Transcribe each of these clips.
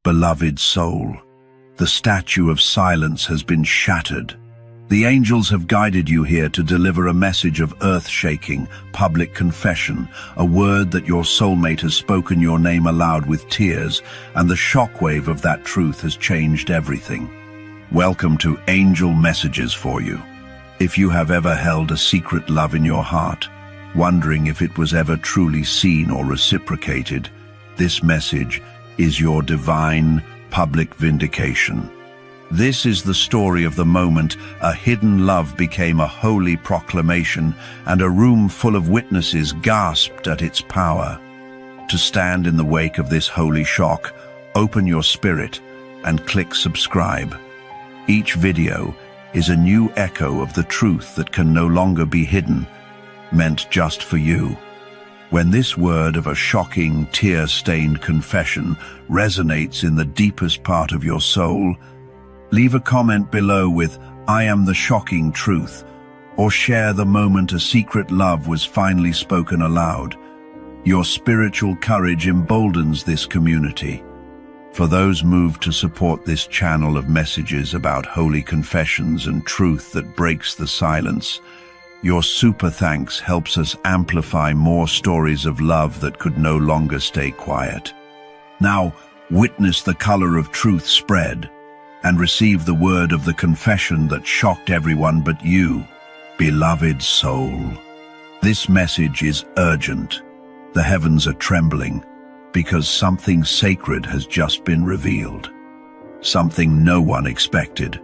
Beloved soul, the statue of silence has been shattered. The angels have guided you here to deliver a message of earth-shaking, public confession, a word that your soulmate has spoken your name aloud with tears, and the shockwave of that truth has changed everything. Welcome to Angel Messages for you. If you have ever held a secret love in your heart, wondering if it was ever truly seen or reciprocated, this message is your divine, public vindication. This is the story of the moment a hidden love became a holy proclamation and a room full of witnesses gasped at its power. To stand in the wake of this holy shock, open your spirit and click subscribe. Each video is a new echo of the truth that can no longer be hidden, meant just for you. When this word of a shocking, tear-stained confession resonates in the deepest part of your soul, leave a comment below with "I am the shocking truth," or share the moment a secret love was finally spoken aloud. Your spiritual courage emboldens this community. For those moved to support this channel of messages about holy confessions and truth that breaks the silence, your super thanks helps us amplify more stories of love that could no longer stay quiet. Now, witness the color of truth spread and receive the word of the confession that shocked everyone but you, beloved soul. This message is urgent. The heavens are trembling because something sacred has just been revealed. Something no one expected,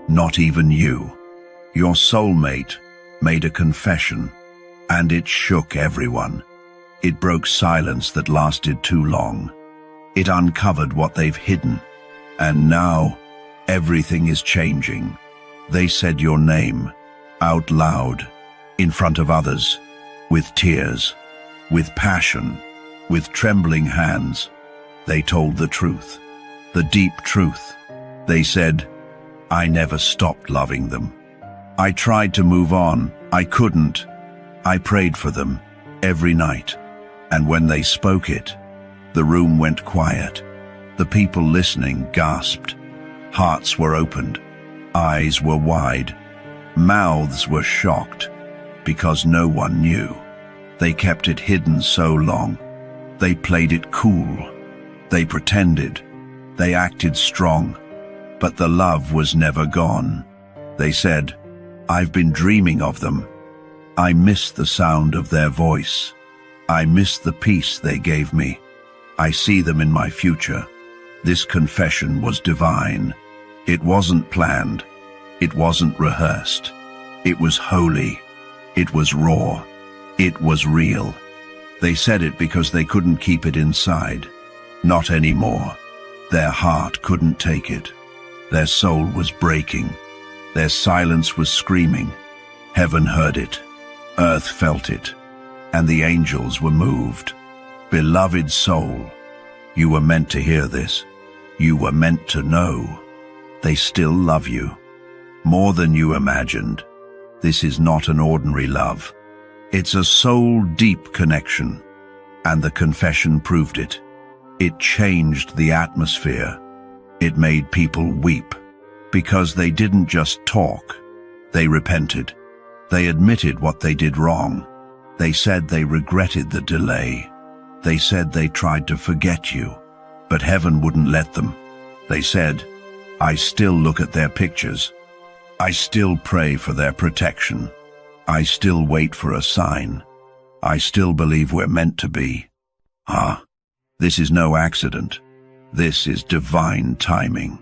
not even you. Your soulmate made a confession, and it shook everyone. It broke silence that lasted too long. It uncovered what they've hidden, and now everything is changing. They said your name, out loud, in front of others, with tears, with passion, with trembling hands. They told the truth, the deep truth. They said, "I never stopped loving them. I tried to move on. I couldn't. I prayed for them every night." And when they spoke it, the room went quiet. The people listening gasped. Hearts were opened. Eyes were wide. Mouths were shocked because no one knew. They kept it hidden so long. They played it cool. They pretended. They acted strong. But the love was never gone. They said, "I've been dreaming of them. I miss the sound of their voice. I miss the peace they gave me. I see them in my future." This confession was divine. It wasn't planned. It wasn't rehearsed. It was holy. It was raw. It was real. They said it because they couldn't keep it inside. Not anymore. Their heart couldn't take it. Their soul was breaking. Their silence was screaming. Heaven heard it. Earth felt it. And the angels were moved. Beloved soul, you were meant to hear this. You were meant to know. They still love you. More than you imagined. This is not an ordinary love. It's a soul-deep connection. And the confession proved it. It changed the atmosphere. It made people weep. Because they didn't just talk. They repented. They admitted what they did wrong. They said they regretted the delay. They said they tried to forget you, but heaven wouldn't let them. They said, "I still look at their pictures. I still pray for their protection. I still wait for a sign. I still believe we're meant to be." This is no accident. This is divine timing.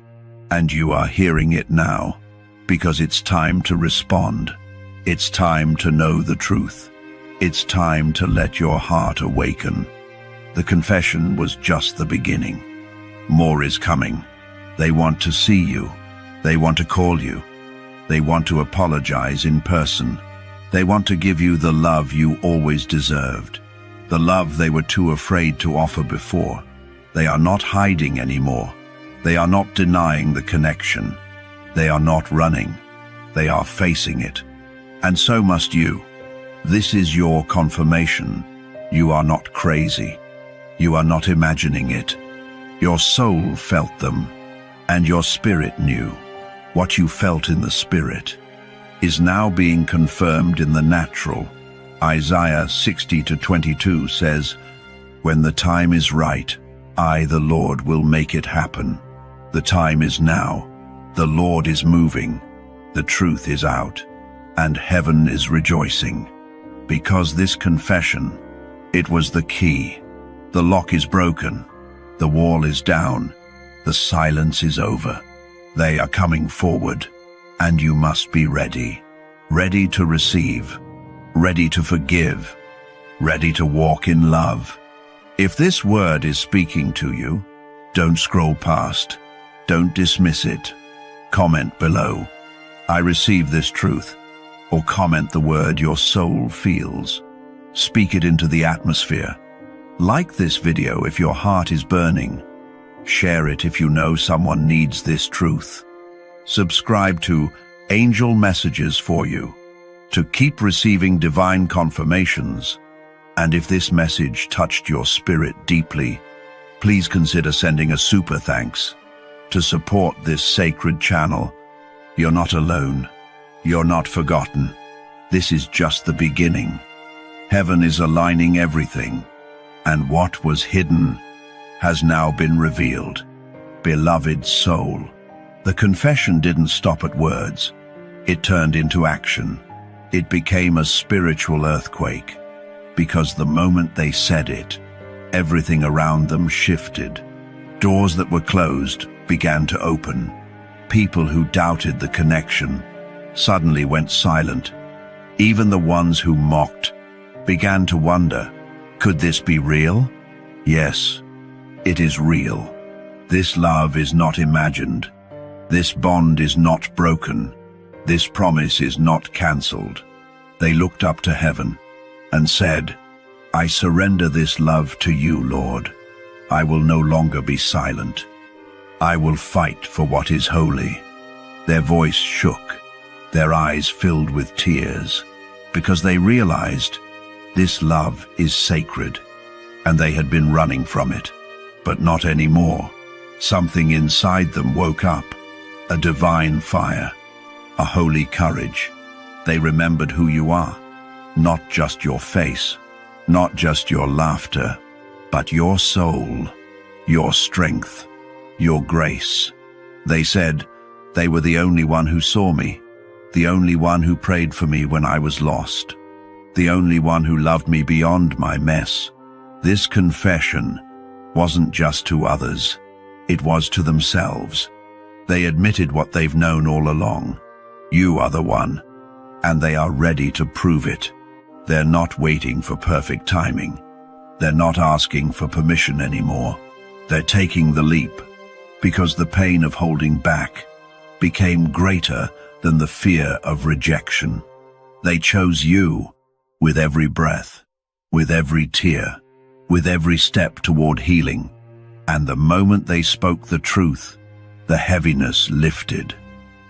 And you are hearing it now, because it's time to respond. It's time to know the truth. It's time to let your heart awaken. The confession was just the beginning. More is coming. They want to see you. They want to call you. They want to apologize in person. They want to give you the love you always deserved. The love they were too afraid to offer before. They are not hiding anymore. They are not denying the connection. They are not running. They are facing it. And so must you. This is your confirmation. You are not crazy. You are not imagining it. Your soul felt them, and your spirit knew. What you felt in the spirit is now being confirmed in the natural. Isaiah 60:22 says, "When the time is right, I, the Lord, will make it happen." The time is now. The Lord is moving. The truth is out, and heaven is rejoicing. Because this confession, it was the key. The lock is broken. The wall is down. The silence is over. They are coming forward, and you must be ready. Ready to receive. Ready to forgive. Ready to walk in love. If this word is speaking to you, don't scroll past. Don't dismiss it. Comment below, "I receive this truth," or comment the word your soul feels. Speak it into the atmosphere. Like this video if your heart is burning. Share it if you know someone needs this truth. Subscribe to Angel Messages for you to keep receiving divine confirmations. And if this message touched your spirit deeply, please consider sending a super thanks to support this sacred channel. You're not alone. You're not forgotten. This is just the beginning. Heaven is aligning everything, and what was hidden has now been revealed. Beloved soul, the confession didn't stop at words. It turned into action. It became a spiritual earthquake, because the moment they said it, everything around them shifted. Doors that were closed began to open. People who doubted the connection suddenly went silent. Even the ones who mocked began to wonder, could this be real? Yes, it is real. This love is not imagined. This bond is not broken. This promise is not cancelled. They looked up to heaven and said, "I surrender this love to you, Lord. I will no longer be silent. I will fight for what is holy." Their voice shook, their eyes filled with tears, because they realized this love is sacred, and they had been running from it. But not anymore. Something inside them woke up, a divine fire, a holy courage. They remembered who you are, not just your face, not just your laughter, but your soul, your strength, your grace. They said they were the only one who saw me, the only one who prayed for me when I was lost, the only one who loved me beyond my mess. This confession wasn't just to others, it was to themselves. They admitted what they've known all along. You are the one, and they are ready to prove it. They're not waiting for perfect timing. They're not asking for permission anymore. They're taking the leap, because the pain of holding back became greater than the fear of rejection. They chose you with every breath, with every tear, with every step toward healing. And the moment they spoke the truth, the heaviness lifted,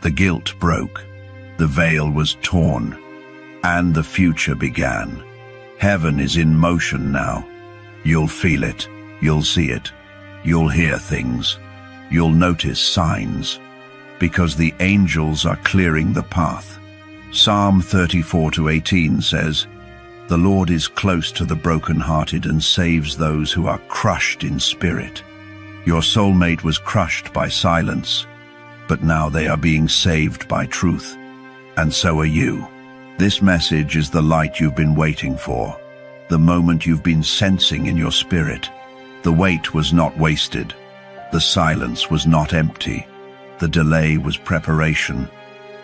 the guilt broke, the veil was torn, and the future began. Heaven is in motion now. You'll feel it, you'll see it, you'll hear things, you'll notice signs, because the angels are clearing the path. Psalm 34:18 says, "The Lord is close to the brokenhearted and saves those who are crushed in spirit." Your soulmate was crushed by silence, but now they are being saved by truth. And so are you. This message is the light you've been waiting for, the moment you've been sensing in your spirit. The wait was not wasted. The silence was not empty. The delay was preparation.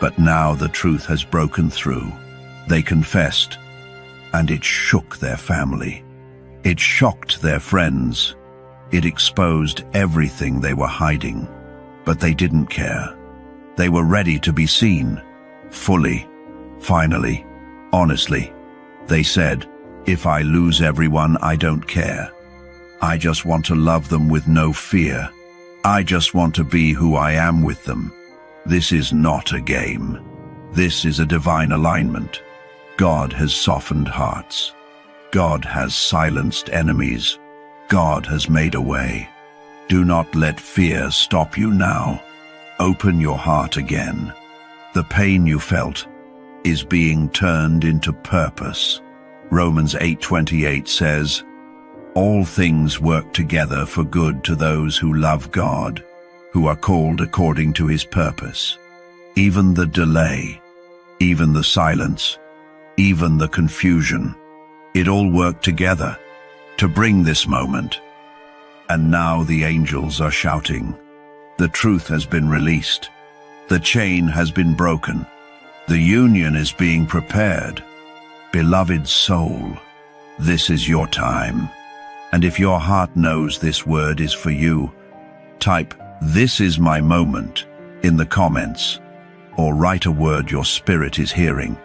But now the truth has broken through. They confessed, and it shook their family. It shocked their friends. It exposed everything they were hiding. But they didn't care. They were ready to be seen, fully, finally, honestly. They said, "If I lose everyone, I don't care. I just want to love them with no fear. I just want to be who I am with them." This is not a game. This is a divine alignment. God has softened hearts. God has silenced enemies. God has made a way. Do not let fear stop you now. Open your heart again. The pain you felt is being turned into purpose. Romans 8:28 says, "All things work together for good to those who love God, who are called according to his purpose." Even the delay, even the silence, even the confusion, it all worked together to bring this moment. And now the angels are shouting. The truth has been released. The chain has been broken. The union is being prepared. Beloved soul, this is your time. And if your heart knows this word is for you, type "This is my moment" in the comments, or write a word your spirit is hearing.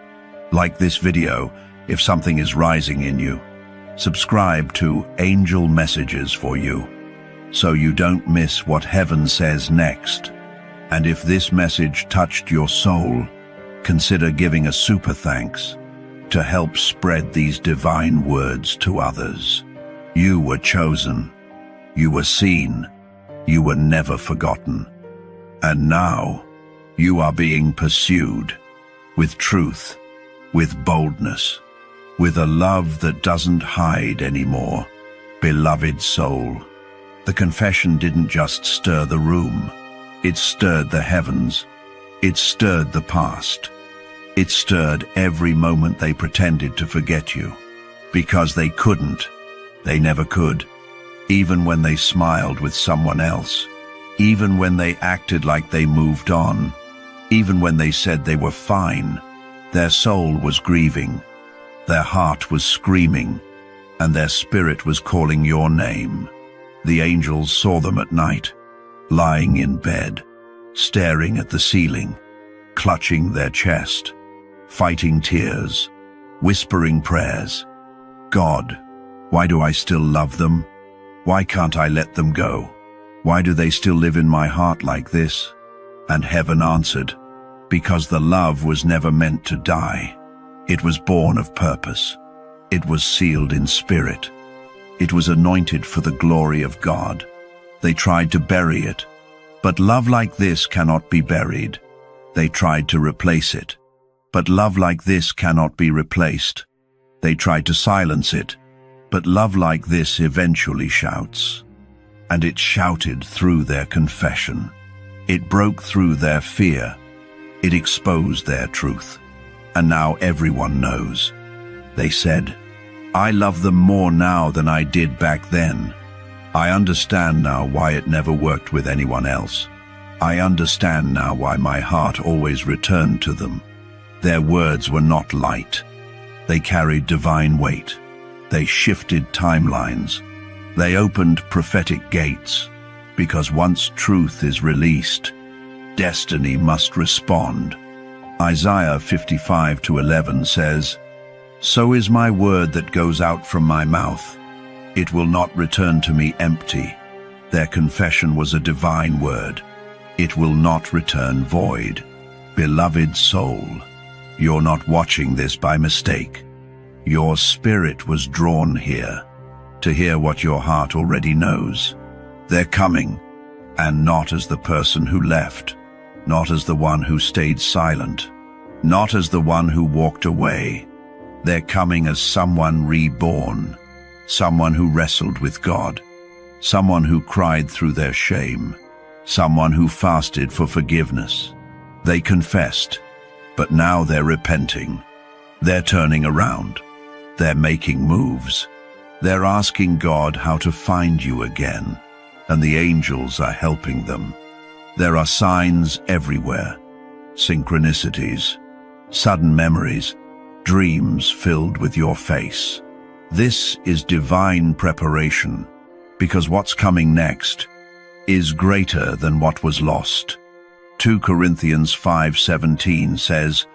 Like this video if something is rising in you. Subscribe to Angel Messages for you, so you don't miss what heaven says next. And if this message touched your soul, consider giving a super thanks to help spread these divine words to others. You were chosen, you were seen, you were never forgotten. And now, you are being pursued with truth, with boldness, with a love that doesn't hide anymore. Beloved soul, the confession didn't just stir the room. It stirred the heavens. It stirred the past. It stirred every moment they pretended to forget you. Because they couldn't. They never could. Even when they smiled with someone else. Even when they acted like they moved on. Even when they said they were fine. Their soul was grieving. Their heart was screaming. And their spirit was calling your name. The angels saw them at night, lying in bed, staring at the ceiling, clutching their chest, fighting tears, whispering prayers. God, why do I still love them? Why can't I let them go? Why do they still live in my heart like this? And heaven answered, because the love was never meant to die. It was born of purpose. It was sealed in spirit. It was anointed for the glory of God. They tried to bury it, but love like this cannot be buried. They tried to replace it, but love like this cannot be replaced. They tried to silence it, but love like this eventually shouts. And it shouted through their confession. It broke through their fear. It exposed their truth. And now everyone knows. They said, I love them more now than I did back then. I understand now why it never worked with anyone else. I understand now why my heart always returned to them. Their words were not light. They carried divine weight. They shifted timelines. They opened prophetic gates. Because once truth is released, destiny must respond. Isaiah 55:11 says, So is my word that goes out from my mouth. It will not return to me empty. Their confession was a divine word. It will not return void. Beloved soul, you're not watching this by mistake. Your spirit was drawn here to hear what your heart already knows. They're coming, and not as the person who left, not as the one who stayed silent, not as the one who walked away. They're coming as someone reborn, someone who wrestled with God, someone who cried through their shame, someone who fasted for forgiveness. They confessed, but now they're repenting. They're turning around. They're making moves. They're asking God how to find you again, and the angels are helping them. There are signs everywhere, synchronicities, sudden memories, dreams filled with your face. This is divine preparation, because what's coming next is greater than what was lost. 2 Corinthians 5:17 says,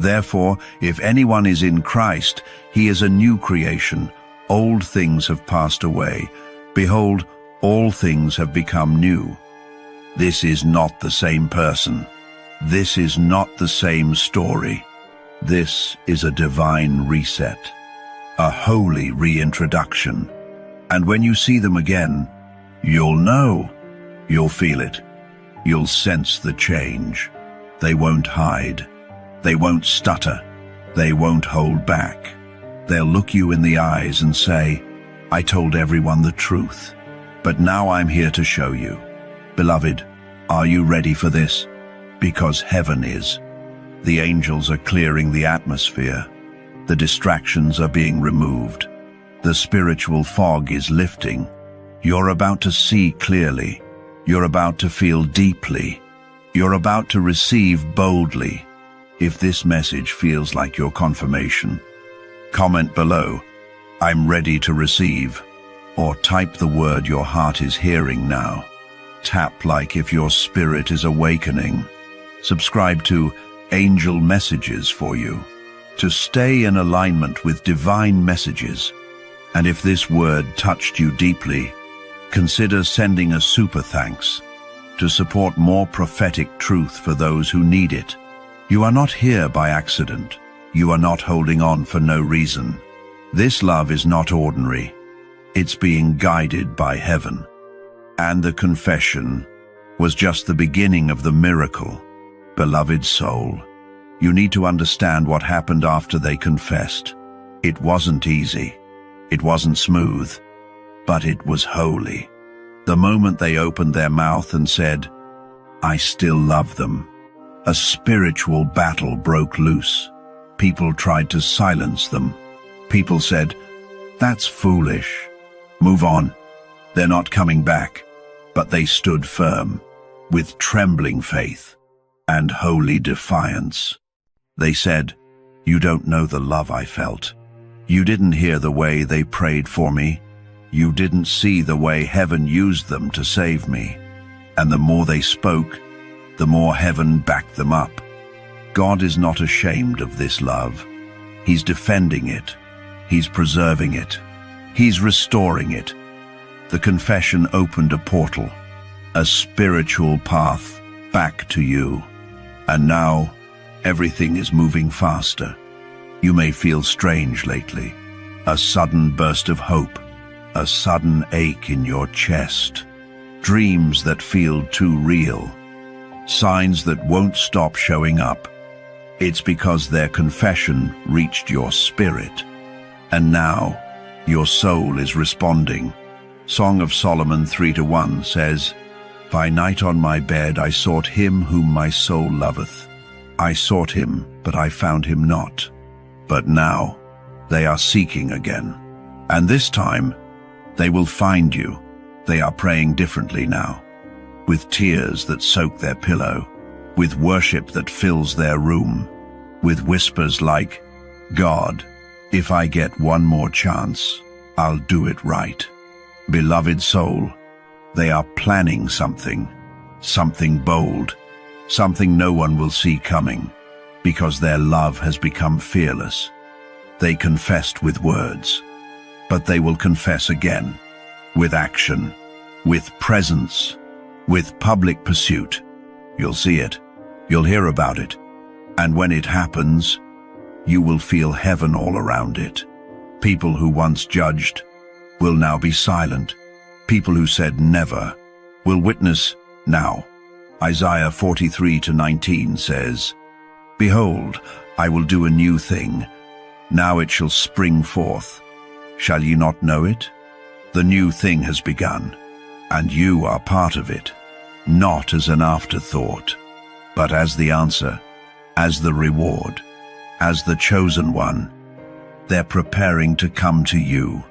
Therefore, if anyone is in Christ, he is a new creation. Old things have passed away. Behold, all things have become new. This is not the same person. This is not the same story. This is a divine reset, a holy reintroduction. And when you see them again, You'll know. You'll feel it. You'll sense the change. They won't hide. They won't stutter. They won't hold back. They'll look you in the eyes and say, I told everyone the truth, but now I'm here to show you. Beloved, are you ready for this? Because heaven is. The angels are clearing the atmosphere. The distractions are being removed. The spiritual fog is lifting. You're about to see clearly. You're about to feel deeply. You're about to receive boldly. If this message feels like your confirmation, comment below, I'm ready to receive, or type the word your heart is hearing now. Tap like if your spirit is awakening. Subscribe to Angel Messages for you, to stay in alignment with divine messages. And if this word touched you deeply, consider sending a super thanks to support more prophetic truth for those who need it. You are not here by accident. You are not holding on for no reason. This love is not ordinary. It's being guided by heaven. And the confession was just the beginning of the miracle. Beloved soul, you need to understand what happened after they confessed. It wasn't easy. It wasn't smooth, but it was holy. The moment they opened their mouth and said, I still love them, a spiritual battle broke loose. People tried to silence them. People said, that's foolish. Move on. They're not coming back. But they stood firm, with trembling faith and holy defiance. They said, you don't know the love I felt. You didn't hear the way they prayed for me. You didn't see the way heaven used them to save me. And the more they spoke, the more heaven backed them up. God is not ashamed of this love. He's defending it. He's preserving it. He's restoring it. The confession opened a portal, a spiritual path back to you. And now, everything is moving faster. You may feel strange lately. A sudden burst of hope. A sudden ache in your chest. Dreams that feel too real. Signs that won't stop showing up. It's because their confession reached your spirit. And now, your soul is responding. Song of Solomon 3:1 says, By night on my bed I sought him whom my soul loveth. I sought him, but I found him not. But now, they are seeking again. And this time, they will find you. They are praying differently now, with tears that soak their pillow, with worship that fills their room, with whispers like, God, if I get one more chance, I'll do it right. Beloved soul, they are planning something bold, something no one will see coming, because their love has become fearless. They confessed with words, but they will confess again, with action, with presence, with public pursuit. You'll see it, you'll hear about it, and when it happens, you will feel heaven all around it. People who once judged will now be silent. People who said never will witness now. Isaiah 43:19 says, Behold, I will do a new thing. Now it shall spring forth. Shall ye not know it? The new thing has begun, and you are part of it, not as an afterthought, but as the answer, as the reward, as the chosen one. They're preparing to come to you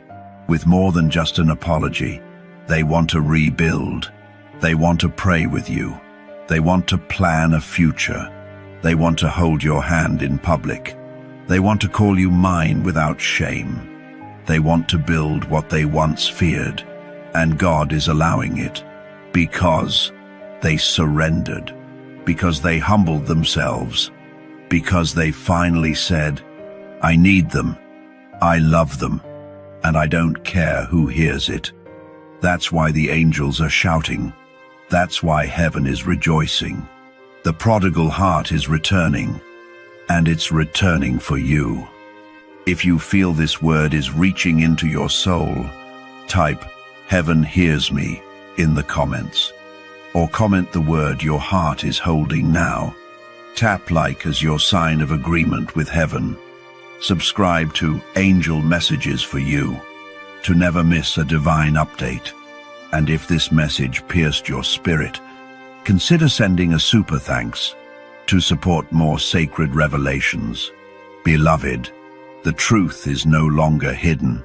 with more than just an apology. They want to rebuild. They want to pray with you. They want to plan a future. They want to hold your hand in public. They want to call you mine without shame. They want to build what they once feared, and God is allowing it because they surrendered, because they humbled themselves, because they finally said, I need them, I love them, and I don't care who hears it. That's why the angels are shouting. That's why heaven is rejoicing. The prodigal heart is returning, and it's returning for you. If you feel this word is reaching into your soul, type, Heaven hears me, in the comments, or comment the word your heart is holding now. Tap like as your sign of agreement with heaven. Subscribe to Angel Messages for you to never miss a divine update. And if this message pierced your spirit, consider sending a super thanks to support more sacred revelations. Beloved, the truth is no longer hidden.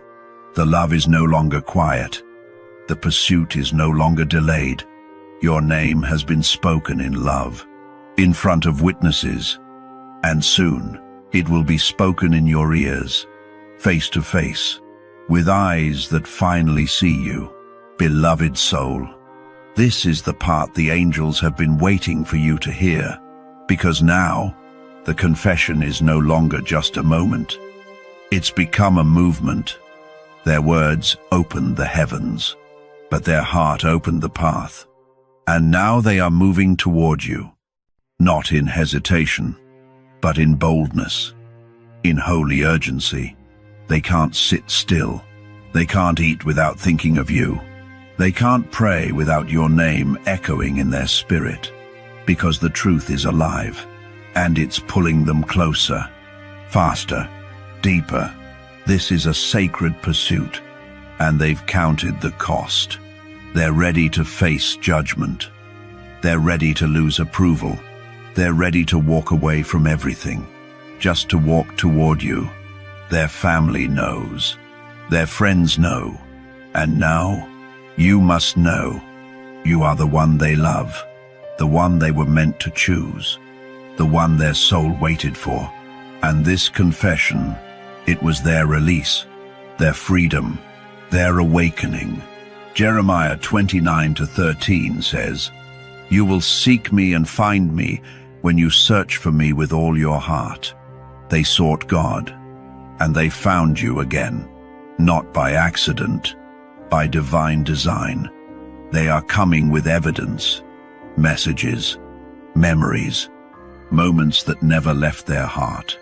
The love is no longer quiet. The pursuit is no longer delayed. Your name has been spoken in love, in front of witnesses, and soon it will be spoken in your ears, face to face, with eyes that finally see you. Beloved soul, this is the part the angels have been waiting for you to hear, because now the confession is no longer just a moment. It's become a movement. Their words opened the heavens, but their heart opened the path. And now they are moving toward you, not in hesitation, but in boldness, in holy urgency. They can't sit still. They can't eat without thinking of you. They can't pray without your name echoing in their spirit, because the truth is alive, and it's pulling them closer, faster, deeper. This is a sacred pursuit, and they've counted the cost. They're ready to face judgment. They're ready to lose approval. They're ready to walk away from everything, just to walk toward you. Their family knows. Their friends know. And now, you must know. You are the one they love, the one they were meant to choose, the one their soul waited for. And this confession, it was their release, their freedom, their awakening. Jeremiah 29:13 says, "You will seek me and find me when you search for me with all your heart." They sought God, and they found you again, not by accident, by divine design. They are coming with evidence, messages, memories, moments that never left their heart.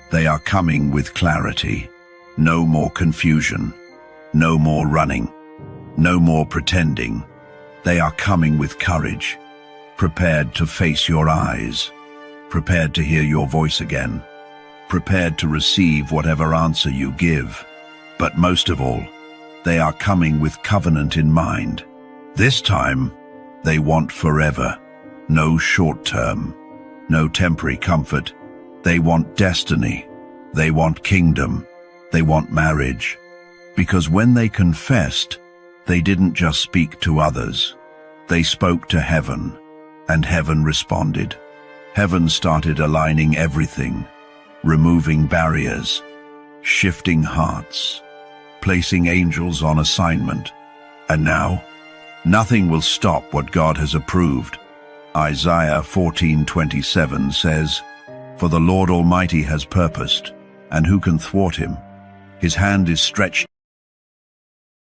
They are coming with clarity. No more confusion, no more running, no more pretending. They are coming with courage, prepared to face your eyes, prepared to hear your voice again, prepared to receive whatever answer you give. But most of all, they are coming with covenant in mind. This time, they want forever, no short-term, no temporary comfort. They want destiny, they want kingdom, they want marriage. Because when they confessed, they didn't just speak to others. They spoke to heaven, and heaven responded. Heaven started aligning everything, removing barriers, shifting hearts, placing angels on assignment. And now, nothing will stop what God has approved. Isaiah 14:27 says, "For the Lord Almighty has purposed, and who can thwart him? His hand is stretched